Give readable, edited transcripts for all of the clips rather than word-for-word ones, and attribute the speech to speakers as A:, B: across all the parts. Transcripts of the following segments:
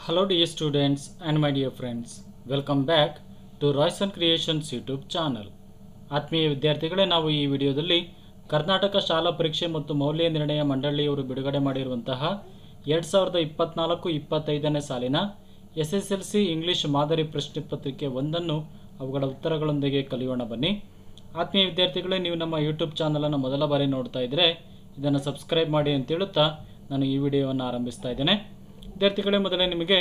A: Hello dear students and my dear friends, welcome back to Royson Creations YouTube channel. ಆತ್ಮೀಯ ವಿದ್ಯಾರ್ಥಿಗಳೇ, ನಾವು ಈ ವಿಡಿಯೋದಲ್ಲಿ ಕರ್ನಾಟಕ ಶಾಲಾ ಪರೀಕ್ಷೆ ಮತ್ತು ಮೌಲ್ಯ ನಿರ್ಣಯ ಮಂಡಳಿಯವರು ಬಿಡುಗಡೆ ಮಾಡಿರುವಂತಹ 2024-25ನೇ ಸಾಲಿನ SSLC ಇಂಗ್ಲಿಷ್ ಮಾದರಿ ಪ್ರಶ್ನೆ ಪತ್ರಿಕೆ ಒಂದನ್ನು ಅವುಗಳ ಉತ್ತರಗಳೊಂದಿಗೆ ಕಲಿಯೋಣ ಬನ್ನಿ. ಆತ್ಮೀಯ ವಿದ್ಯಾರ್ಥಿಗಳೇ, ನೀವು ನಮ್ಮ ಯೂಟ್ಯೂಬ್ ಚಾನಲನ್ನು ಮೊದಲ ಬಾರಿ ನೋಡ್ತಾ ಇದ್ದರೆ ಇದನ್ನು ಸಬ್ಸ್ಕ್ರೈಬ್ ಮಾಡಿ ಅಂತ ಹೇಳುತ್ತಾ ನಾನು ಈ ವಿಡಿಯೋವನ್ನು ಆರಂಭಿಸ್ತಾ ಇದ್ದೇನೆ. ವಿದ್ಯಾರ್ಥಿಗಳೇ, ಮೊದಲೇ ನಿಮಗೆ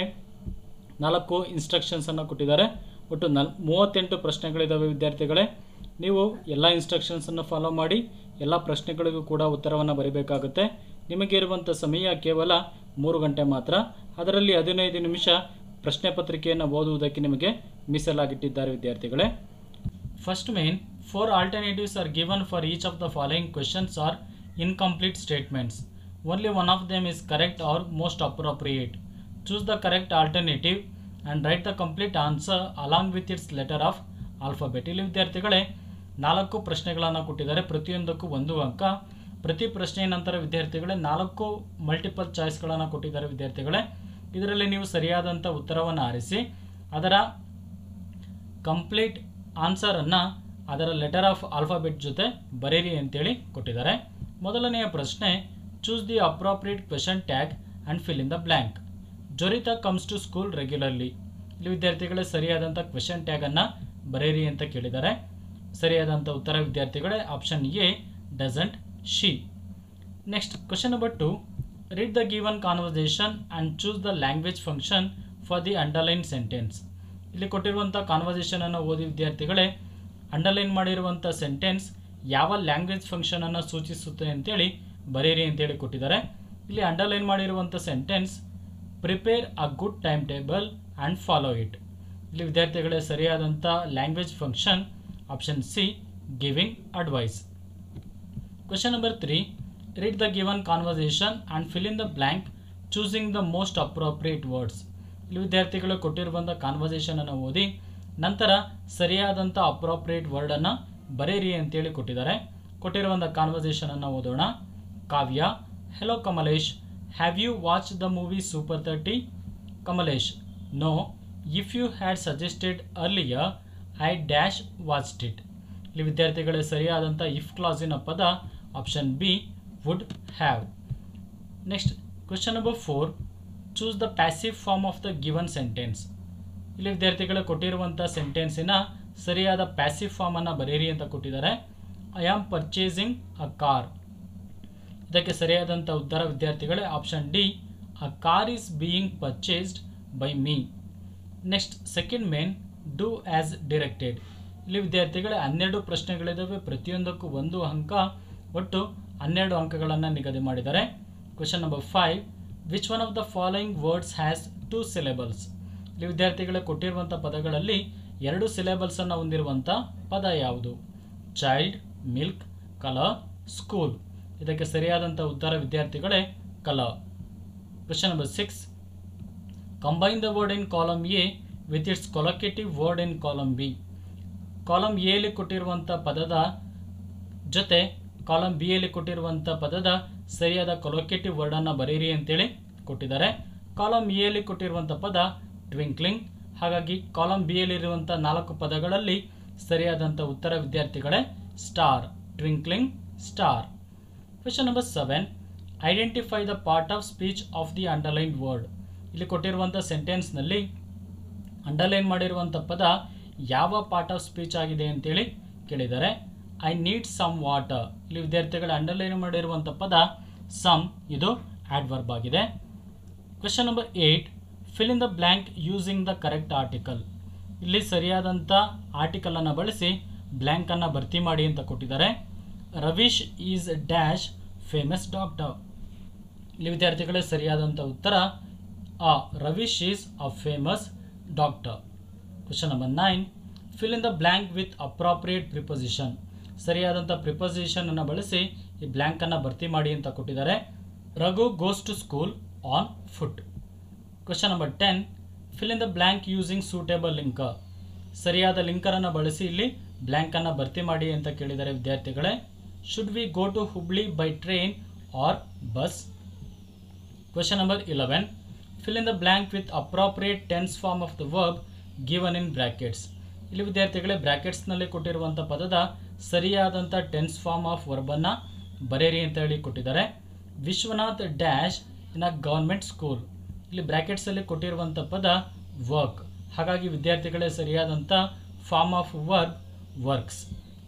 A: 4 ಇನ್ಸ್ಟ್ರಕ್ಷನ್ಸನ್ನು ಕೊಟ್ಟಿದ್ದಾರೆ. ಒಟ್ಟು 38 ಪ್ರಶ್ನೆಗಳಿದ್ದಾವೆ. ವಿದ್ಯಾರ್ಥಿಗಳೇ, ನೀವು ಎಲ್ಲ ಇನ್ಸ್ಟ್ರಕ್ಷನ್ಸನ್ನು ಫಾಲೋ ಮಾಡಿ ಎಲ್ಲ ಪ್ರಶ್ನೆಗಳಿಗೂ ಕೂಡ ಉತ್ತರವನ್ನು ಬರೀಬೇಕಾಗುತ್ತೆ. ನಿಮಗೆ ಇರುವಂಥ ಸಮಯ ಕೇವಲ 3 ಗಂಟೆ ಮಾತ್ರ. ಅದರಲ್ಲಿ 15 ನಿಮಿಷ ಪ್ರಶ್ನೆ ಪತ್ರಿಕೆಯನ್ನು ಓದುವುದಕ್ಕೆ ನಿಮಗೆ ಮೀಸಲಾಗಿಟ್ಟಿದ್ದಾರೆ. ವಿದ್ಯಾರ್ಥಿಗಳೇ, first main 4 alternatives are given for each of the following questions or incomplete statements. Only one of them is correct or most appropriate. Choose the correct alternative and write the complete answer along with its letter of alphabet. ಇಲ್ಲಿ ವಿದ್ಯಾರ್ಥಿಗಳೇ 4 ಪ್ರಶ್ನೆಗಳನ್ನು ಕೊಟ್ಟಿದ್ದಾರೆ. ಪ್ರತಿಯೊಂದಕ್ಕೂ 1 ಅಂಕ. ಪ್ರತಿ ಪ್ರಶ್ನೆಯ ನಂತರ ವಿದ್ಯಾರ್ಥಿಗಳೇ 4 ಮಲ್ಟಿಪಲ್ ಚಾಯ್ಸ್ಗಳನ್ನು ಕೊಟ್ಟಿದ್ದಾರೆ. ವಿದ್ಯಾರ್ಥಿಗಳೇ, ಇದರಲ್ಲಿ ನೀವು ಸರಿಯಾದಂಥ ಉತ್ತರವನ್ನು ಆರಿಸಿ ಅದರ ಕಂಪ್ಲೀಟ್ ಆನ್ಸರನ್ನು ಅದರ ಲೆಟರ್ ಆಫ್ ಆಲ್ಫಾಬೆಟ್ ಜೊತೆ ಬರೀರಿ ಅಂತೇಳಿ ಕೊಟ್ಟಿದ್ದಾರೆ. ಮೊದಲನೆಯ ಪ್ರಶ್ನೆ, choose the appropriate question tag and fill in the blank. ಜೋರಿತಾ comes to school regularly. ಇಲ್ಲಿ ವಿದ್ಯಾರ್ಥಿಗಳೇ ಸರಿಯಾದಂಥ ಕ್ವೆಶನ್ ಟ್ಯಾಗ್ ಅನ್ನು ಬರೆಯಿರಿ ಅಂತ ಕೇಳಿದ್ದಾರೆ. ಸರಿಯಾದಂಥ ಉತ್ತರ ವಿದ್ಯಾರ್ಥಿಗಳೇ option A, doesn't she. Next question number 2, read the given conversation and choose the language function for the underlined sentence. ಇಲ್ಲಿ ಕೊಟ್ಟಿರುವಂಥ ಕಾನ್ವರ್ಸೇಷನ್ ಅನ್ನು ಓದಿ ವಿದ್ಯಾರ್ಥಿಗಳೇ ಅಂಡರ್ಲೈನ್ ಮಾಡಿರುವಂಥ ಸೆಂಟೆನ್ಸ್ ಯಾವ ಲ್ಯಾಂಗ್ವೇಜ್ ಫಂಕ್ಷನ್ ಅನ್ನು ಸೂಚಿಸುತ್ತೆ ಅಂತೇಳಿ ಬರೀರಿ ಅಂತೇಳಿ ಕೊಟ್ಟಿದ್ದಾರೆ. ಇಲ್ಲಿ ಅಂಡರ್ಲೈನ್ ಮಾಡಿರುವಂಥ sentence prepare a good time table and follow it. ಇಲ್ಲಿ ವಿದ್ಯಾರ್ಥಿಗಳೇ ಸರಿಯಾದಂಥ language function option C, giving advice. Question number 3, read the given conversation and fill in the blank choosing the most appropriate words. ಇಲ್ಲಿ ವಿದ್ಯಾರ್ಥಿಗಳು ಕೊಟ್ಟಿರುವಂಥ conversation ಅನ್ನು ಓದಿ ನಂತರ ಸರಿಯಾದಂಥ ಅಪ್ರೋಪ್ರಿಯೇಟ್ ವರ್ಡನ್ನು ಬರೀರಿ ಅಂತೇಳಿ ಕೊಟ್ಟಿದ್ದಾರೆ. ಕೊಟ್ಟಿರುವಂಥ ಕಾನ್ವರ್ಸೇಷನ್ ಅನ್ನು ಓದೋಣ. Kavya, hello Kamalesh, have you watch the movie super 30? Kamalesh, no, if you had suggested earlier I dash watched it. ಇಲ್ಲಿ ವಿದ್ಯಾರ್ಥಿಗಳೇ ಸರಿಯಾದಂಥ ಇಫ್ ಕ್ಲಾಸಿನ ಪದ option B, would have. Next question number 4, choose the passive form of the given sentence. ಇಲ್ಲಿ ವಿದ್ಯಾರ್ಥಿಗಳು ಕೊಟ್ಟಿರುವಂಥ ಸೆಂಟೆನ್ಸಿನ ಸರಿಯಾದ passive ಫಾರ್ಮನ್ನು ಬರೀರಿ ಅಂತ ಕೊಟ್ಟಿದ್ದಾರೆ. I am purchasing a car. ಇದಕ್ಕೆ ಸರಿಯಾದಂಥ ಉತ್ತರ ವಿದ್ಯಾರ್ಥಿಗಳೇ option D, a car is being purchased by me. Next second main, do as directed. ಇಲ್ಲಿ ವಿದ್ಯಾರ್ಥಿಗಳೇ 12 ಪ್ರಶ್ನೆಗಳಿದ್ದಾವೆ. ಪ್ರತಿಯೊಂದಕ್ಕೂ 1 ಅಂಕ. ಒಟ್ಟು 12 ಅಂಕಗಳನ್ನು ನಿಗದಿ ಮಾಡಿದ್ದಾರೆ. Question number 5, which one of the following words has 2 syllables. ಇಲ್ಲಿ ವಿದ್ಯಾರ್ಥಿಗಳೇ ಕೊಟ್ಟಿರುವಂಥ ಪದಗಳಲ್ಲಿ 2 syllables ಹೊಂದಿರುವಂಥ ಪದ ಯಾವುದು? Child, milk, colour, school. ಇದಕ್ಕೆ ಸರಿಯಾದಂಥ ಉತ್ತರ ವಿದ್ಯಾರ್ಥಿಗಳೇ colour. Question number 6, combine the word in column A with its collocative word in column B. Column ಎಯಲ್ಲಿ ಕೊಟ್ಟಿರುವಂಥ ಪದದ ಜೊತೆ ಕಾಲಮ್ ಬಿ ಯಲ್ಲಿ ಕೊಟ್ಟಿರುವಂಥ ಪದದ ಸರಿಯಾದ ಕೊಲೊಕೇಟಿವ್ ವರ್ಡನ್ನು ಬರೀರಿ ಅಂತೇಳಿ ಕೊಟ್ಟಿದ್ದಾರೆ. ಕಾಲಮ್ ಎ ಯಲ್ಲಿ ಕೊಟ್ಟಿರುವಂಥ ಪದ ಟ್ವಿಂಕ್ಲಿಂಗ್. ಹಾಗಾಗಿ ಕಾಲಮ್ ಬಿ ಯಲ್ಲಿರುವಂಥ 4 ಪದಗಳಲ್ಲಿ ಸರಿಯಾದಂಥ ಉತ್ತರ ವಿದ್ಯಾರ್ಥಿಗಳೇ star, twinkling star. Question number 7, identify the part of speech of the underlined word. ಇಲ್ಲಿ ಕೊಟ್ಟಿರುವಂಥ ಸೆಂಟೆನ್ಸ್ನಲ್ಲಿ ಅಂಡರ್ಲೈನ್ ಮಾಡಿರುವಂಥ ಪದ ಯಾವ ಪಾರ್ಟ್ ಆಫ್ ಸ್ಪೀಚ್ ಆಗಿದೆ ಅಂತೇಳಿ ಕೇಳಿದ್ದಾರೆ. I need some water. ಇಲ್ಲಿ ವಿದ್ಯಾರ್ಥಿಗಳು ಅಂಡರ್ಲೈನ್ ಮಾಡಿರುವಂಥ ಪದ ಸಮ್, ಇದು ಆಡ್ವರ್ಬ್ ಆಗಿದೆ. Question number 8, fill in the blank using the correct article. ಇಲ್ಲಿ ಸರಿಯಾದಂಥ ಆರ್ಟಿಕಲನ್ನು ಬಳಸಿ ಬ್ಲ್ಯಾಂಕನ್ನು ಭರ್ತಿ ಮಾಡಿ ಅಂತ ಕೊಟ್ಟಿದ್ದಾರೆ. Ravish is dash famous doctor. ಇಲ್ಲಿ ವಿದ್ಯಾರ್ಥಿಗಳೇ ಸರಿಯಾದಂಥ ಉತ್ತರ ಆ, Ravish is a famous doctor. Question number 9, fill in the blank with appropriate preposition. ಸರಿಯಾದಂಥ ಪ್ರಿಪೊಸಿಷನ್ ಅನ್ನು ಬಳಸಿ ಈ ಬ್ಲ್ಯಾಂಕನ್ನು ಭರ್ತಿ ಮಾಡಿ ಅಂತ ಕೊಟ್ಟಿದ್ದಾರೆ. Raghu goes to school on foot. Question number 10, fill in the blank using suitable linker. ಸರಿಯಾದ ಲಿಂಕರನ್ನು ಬಳಸಿ ಇಲ್ಲಿ ಬ್ಲ್ಯಾಂಕನ್ನು ಭರ್ತಿ ಮಾಡಿ ಅಂತ ಕೇಳಿದ್ದಾರೆ ವಿದ್ಯಾರ್ಥಿಗಳೇ. Should we go to Hubli by train or bus? Question number 11, Fill in the blank with appropriate tense form of the verb given in brackets. ಇಲ್ಲಿ ವಿದ್ಯಾರ್ಥಿಗಳೇ ಬ್ರಾಕೆಟ್ಸ್ನಲ್ಲಿ ಕೊಟ್ಟಿರುವಂಥ ಪದದ ಸರಿಯಾದಂಥ ಟೆನ್ಸ್ ಫಾರ್ಮ್ ಆಫ್ ವರ್ಬನ್ನು ಬರೆಯಿರಿ ಅಂತ ಹೇಳಿ ಕೊಟ್ಟಿದ್ದಾರೆ. Vishwanath dash in a government school. ಇಲ್ಲಿ ಬ್ರಾಕೆಟ್ಸಲ್ಲಿ ಕೊಟ್ಟಿರುವಂಥ ಪದ ವರ್ಕ್, ಹಾಗಾಗಿ ವಿದ್ಯಾರ್ಥಿಗಳೇ ಸರಿಯಾದಂಥ form of verb works.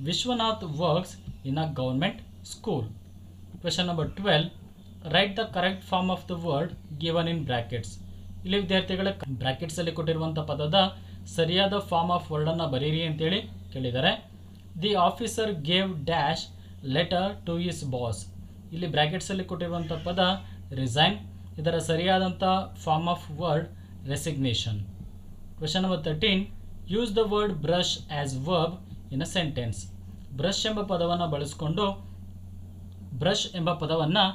A: Vishwanath works in a government school. Question number 12, write the correct form of the word given in brackets. ಇಲ್ಲಿ ವಿದ್ಯಾರ್ಥಿಗಳ ಬ್ರಾಕೆಟ್ಸಲ್ಲಿ ಕೊಟ್ಟಿರುವಂಥ ಪದದ ಸರಿಯಾದ ಫಾರ್ಮ್ ಆಫ್ ವರ್ಡನ್ನು ಬರೀರಿ ಅಂತೇಳಿ ಕೇಳಿದ್ದಾರೆ. The officer gave dash letter to his boss. ಇಲ್ಲಿ ಬ್ರಾಕೆಟ್ಸಲ್ಲಿ ಕೊಟ್ಟಿರುವಂಥ ಪದ ರಿಸೈನ್, ಇದರ ಸರಿಯಾದಂಥ form of word resignation. Question number 13, use the word brush as verb in a sentence. Brush ಎಂಬ ಪದವನ್ನು ಬಳಸಿಕೊಂಡು ಬ್ರಷ್ ಎಂಬ ಪದವನ್ನು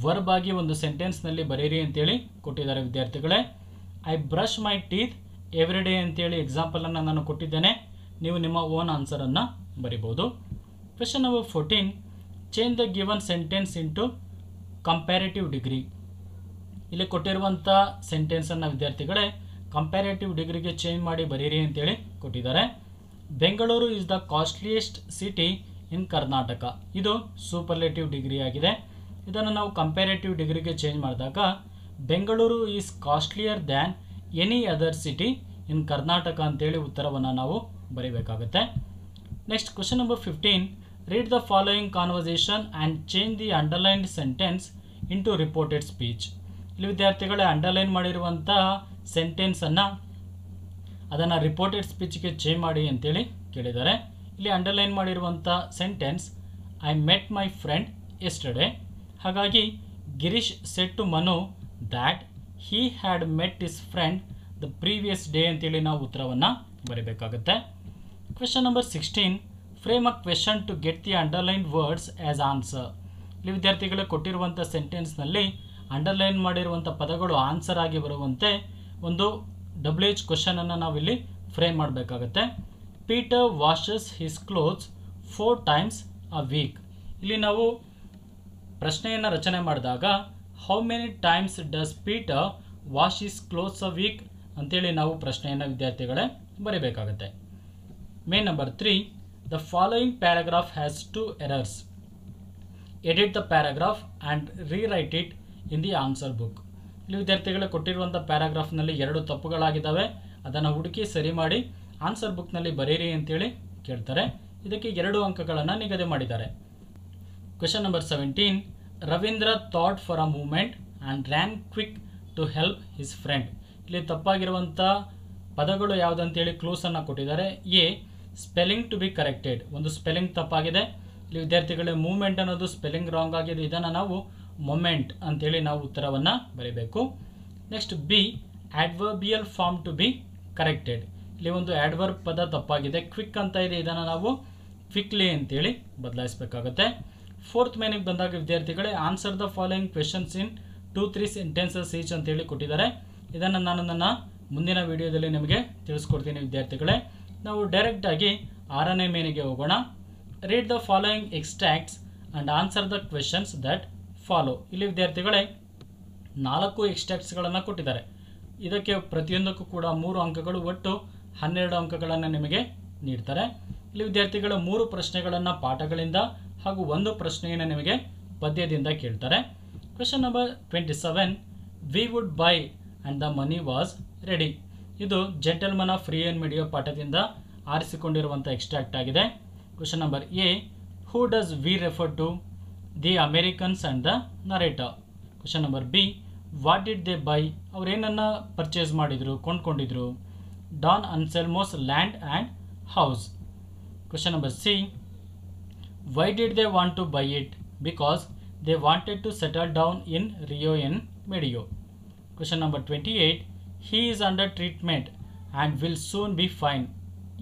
A: ವರ್ಬ್ ಆಗಿ ಒಂದು ಸೆಂಟೆನ್ಸ್ನಲ್ಲಿ ಬರೀರಿ ಅಂತೇಳಿ ಕೊಟ್ಟಿದ್ದಾರೆ ವಿದ್ಯಾರ್ಥಿಗಳೇ. I brush my teeth every day ಅಂತೇಳಿ ಎಕ್ಸಾಂಪಲನ್ನು ನಾನು ಕೊಟ್ಟಿದ್ದೇನೆ. ನೀವು ನಿಮ್ಮ ಓನ್ ಆನ್ಸರನ್ನು ಬರಿಬೋದು. Question number 14, change the given sentence into comparative degree. ಇಲ್ಲಿ ಕೊಟ್ಟಿರುವಂಥ ಸೆಂಟೆನ್ಸನ್ನು ವಿದ್ಯಾರ್ಥಿಗಳೇ ಕಂಪ್ಯಾರೇಟಿವ್ ಡಿಗ್ರಿಗೆ ಚೇಂಜ್ ಮಾಡಿ ಬರೀರಿ ಅಂತೇಳಿ ಕೊಟ್ಟಿದ್ದಾರೆ. Bengaluru is the costliest city in Karnataka. ಇದು ಸೂಪರ್ಲೇಟಿವ್ ಡಿಗ್ರಿ ಆಗಿದೆ. ಇದನ್ನು ನಾವು ಕಂಪ್ಯಾರೇಟಿವ್ ಡಿಗ್ರಿಗೆ ಚೇಂಜ್ ಮಾಡಿದಾಗ Bengaluru is costlier than any other city in Karnataka ಅಂತೇಳಿ ಉತ್ತರವನ್ನು ನಾವು ಬರೀಬೇಕಾಗುತ್ತೆ. Next question number 15, read the following conversation and change the underlined sentence into reported speech. ಇಲ್ಲಿ ವಿದ್ಯಾರ್ಥಿಗಳೇ ಅಂಡರ್ಲೈನ್ ಮಾಡಿರುವಂತಹ ಸೆಂಟೆನ್ಸನ್ನು ಅದನ್ನು ರಿಪೋರ್ಟೆಡ್ ಸ್ಪೀಚ್ಗೆ ಚೇಂಜ್ ಮಾಡಿ ಅಂತೇಳಿ ಕೇಳಿದ್ದಾರೆ. ಇಲ್ಲಿ ಅಂಡರ್ಲೈನ್ ಮಾಡಿರುವಂಥ sentence I met my friend yesterday. ಹಾಗಾಗಿ Girish said to Manu that he had met his friend the previous day ಅಂತೇಳಿ ನಾವು ಉತ್ತರವನ್ನು ಬರೀಬೇಕಾಗುತ್ತೆ. Question number 16, frame a question to get the underlined words as answer. ಇಲ್ಲಿ ವಿದ್ಯಾರ್ಥಿಗಳು ಕೊಟ್ಟಿರುವಂಥ ಸೆಂಟೆನ್ಸ್ನಲ್ಲಿ ಅಂಡರ್ಲೈನ್ ಮಾಡಿರುವಂಥ ಪದಗಳು ಆನ್ಸರ್ ಆಗಿ ಬರುವಂತೆ ಒಂದು WH ಕ್ವೆಶನನ್ನು ನಾವಿಲ್ಲಿ ಫ್ರೇಮ್ ಮಾಡಬೇಕಾಗತ್ತೆ. Peter washes his clothes 4 times a week. ಇಲ್ಲಿ ನಾವು ಪ್ರಶ್ನೆಯನ್ನು ರಚನೆ ಮಾಡಿದಾಗ how many times does Peter wash his clothes a week ಅಂತೇಳಿ ನಾವು ಪ್ರಶ್ನೆಯನ್ನು ವಿದ್ಯಾರ್ಥಿಗಳೇ ಬರೀಬೇಕಾಗುತ್ತೆ. Main number 3, the following paragraph has 2 errors. Edit the paragraph and rewrite it in the answer book. ಇಲ್ಲಿ ವಿದ್ಯಾರ್ಥಿಗಳು ಕೊಟ್ಟಿರುವಂಥ ಪ್ಯಾರಾಗ್ರಾಫ್ನಲ್ಲಿ 2 ತಪ್ಪುಗಳಾಗಿದ್ದಾವೆ, ಅದನ್ನು ಹುಡುಕಿ ಸರಿ ಮಾಡಿ ಆನ್ಸರ್ ಬುಕ್ನಲ್ಲಿ ಬರೀರಿ ಅಂತೇಳಿ ಕೇಳ್ತಾರೆ. ಇದಕ್ಕೆ 2 ಅಂಕಗಳನ್ನು ನಿಗದಿ ಮಾಡಿದ್ದಾರೆ. Question number 17, Ravindra thought for a moment and ran quick to help his friend. ಇಲ್ಲಿ ತಪ್ಪಾಗಿರುವಂಥ ಪದಗಳು ಯಾವುದಂತೇಳಿ ಕ್ಲೂಸನ್ನು ಕೊಟ್ಟಿದ್ದಾರೆ. A, spelling to be corrected, ಒಂದು ಸ್ಪೆಲ್ಲಿಂಗ್ ತಪ್ಪಾಗಿದೆ. ಇಲ್ಲಿ ವಿದ್ಯಾರ್ಥಿಗಳೇ ಮೂಮೆಂಟ್ ಅನ್ನೋದು ಸ್ಪೆಲ್ಲಿಂಗ್ ರಾಂಗ್ ಆಗಿದೆ, ಇದನ್ನು ನಾವು ಮೊಮೆಂಟ್ ಅಂತೇಳಿ ನಾವು ಉತ್ತರವನ್ನು ಬರೀಬೇಕು. Next B, adverbial form to be corrected. ಇಲ್ಲಿ ಒಂದು ಆಡ್ವರ್ಬ್ ಪದ ತಪ್ಪಾಗಿದೆ, ಕ್ವಿಕ್ ಅಂತ ಇದೆ, ಇದನ್ನು ನಾವು ಕ್ವಿಕ್ಲಿ ಅಂತೇಳಿ ಬದಲಾಯಿಸಬೇಕಾಗುತ್ತೆ. 4th ಮೇನಿಗೆ ಬಂದಾಗ ವಿದ್ಯಾರ್ಥಿಗಳೇ answer the following questions in 2-3 sentences each ಅಂತೇಳಿ ಕೊಟ್ಟಿದ್ದಾರೆ. ಇದನ್ನು ನಾನು ನನ್ನ ಮುಂದಿನ ವಿಡಿಯೋದಲ್ಲಿ ನಿಮಗೆ ತಿಳಿಸ್ಕೊಡ್ತೀನಿ ವಿದ್ಯಾರ್ಥಿಗಳೇ. ನಾವು ಡೈರೆಕ್ಟಾಗಿ 6ನೇ ಮೇನಿಗೆ ಹೋಗೋಣ. Read the following extracts and answer the questions that follow. ಇಲ್ಲಿ ವಿದ್ಯಾರ್ಥಿಗಳೇ 4 ಎಕ್ಸ್ಟ್ರಾಕ್ಟ್ಸ್ಗಳನ್ನು ಕೊಟ್ಟಿದ್ದಾರೆ. ಇದಕ್ಕೆ ಪ್ರತಿಯೊಂದಕ್ಕೂ ಕೂಡ 3 ಅಂಕಗಳು, ಒಟ್ಟು 12 ಅಂಕಗಳನ್ನು ನಿಮಗೆ ನೀಡ್ತಾರೆ. ಇಲ್ಲಿ ವಿದ್ಯಾರ್ಥಿಗಳು 3 ಪ್ರಶ್ನೆಗಳನ್ನು ಪಾಠಗಳಿಂದ ಹಾಗೂ 1 ಪ್ರಶ್ನೆಯನ್ನು ನಿಮಗೆ ಪದ್ಯದಿಂದ ಕೇಳ್ತಾರೆ. Question number 27, we would buy and the money was ready. ಇದು gentleman of free and media ಪಾಠದಿಂದ ಆರಿಸಿಕೊಂಡಿರುವಂಥ ಎಕ್ಸ್ಟ್ರಾಕ್ಟ್ ಆಗಿದೆ. Question number A, who does we refer to? The Americans and the narrator. Question number B, what did they buy? ಅವರೇನನ್ನು purchase ಮಾಡಿದರು, ಕೊಂಡ್ಕೊಂಡಿದ್ರು? Don Anselmo's land and house. Question number C, why did they want to buy it? Because they wanted to settle down in Rio en Medio. Question number 28, he is under treatment and will soon be fine.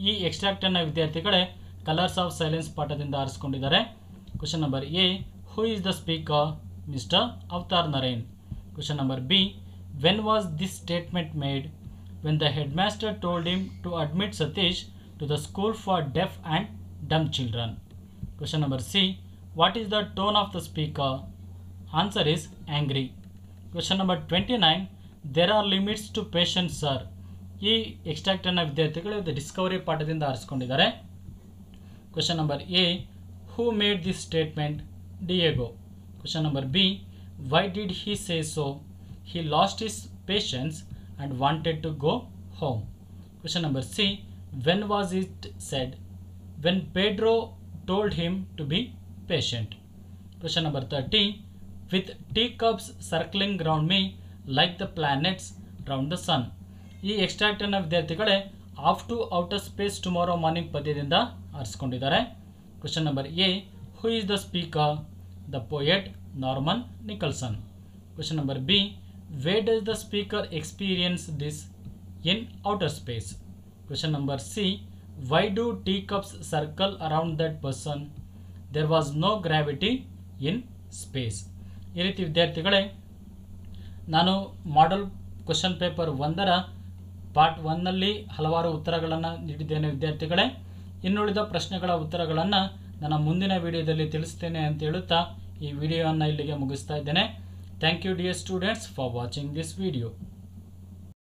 A: ಈ ಎಕ್ಸ್ಟ್ರಾಕ್ಟನ್ನು ವಿದ್ಯಾರ್ಥಿಗಳೇ colours of silence ಪಾಠದಿಂದ ಆರಿಸ್ಕೊಂಡಿದ್ದಾರೆ. Question number A, who is the speaker? Mister Avtar Narain. Question number B, when was this statement made? When the headmaster told him to admit Satish to the school for deaf and dumb children. Question number C, what is the tone of the speaker? Answer is angry. Question number 29, there are limits to patience sir. ಈ ಎಕ್ಸ್ಟ್ರಾಕ್ಟನ್ನು ವಿದ್ಯಾರ್ಥಿಗಳು ಇದು discovery ಪಾಠದಿಂದ ಆರಿಸ್ಕೊಂಡಿದ್ದಾರೆ. Question number A, who made this statement? Diego. Question number B, why did he say so? He lost his patience and wanted to go home. Question number C, when was it said? When Pedro told him to be patient. Question number 30, with teacups circling round me like the planets round the sun. ಈ ಎಕ್ಸ್ಟ್ರಾಕ್ಟನ್ನು ವಿದ್ಯಾರ್ಥಿಗಳೇ off to outer space tomorrow morning ಪದ್ಯದಿಂದ ಆರಿಸ್ಕೊಂಡಿದ್ದಾರೆ. Question number A, who is the speaker? The poet Norman Nicholson. Question number B, where does the speaker experience this? In outer space. Question number C, why do teacups circle around that person? There was no gravity in space. ಈ ರೀತಿ ವಿದ್ಯಾರ್ಥಿಗಳೇ ನಾನು model question paper 1ರ part 1ನಲ್ಲಿ ಹಲವಾರು ಉತ್ತರಗಳನ್ನು ನೀಡಿದ್ದೇನೆ ವಿದ್ಯಾರ್ಥಿಗಳೇ. ಇನ್ನುಳಿದ ಪ್ರಶ್ನೆಗಳ ಉತ್ತರಗಳನ್ನು ನನ್ನ ಮುಂದಿನ ವಿಡಿಯೋದಲ್ಲಿ ತಿಳಿಸ್ತೇನೆ ಅಂತ ಹೇಳುತ್ತಾ ಈ ವಿಡಿಯೋವನ್ನು ಇಲ್ಲಿಗೆ ಮುಗಿಸ್ತಾ ಇದ್ದೇನೆ. Thank you dear students for watching this video.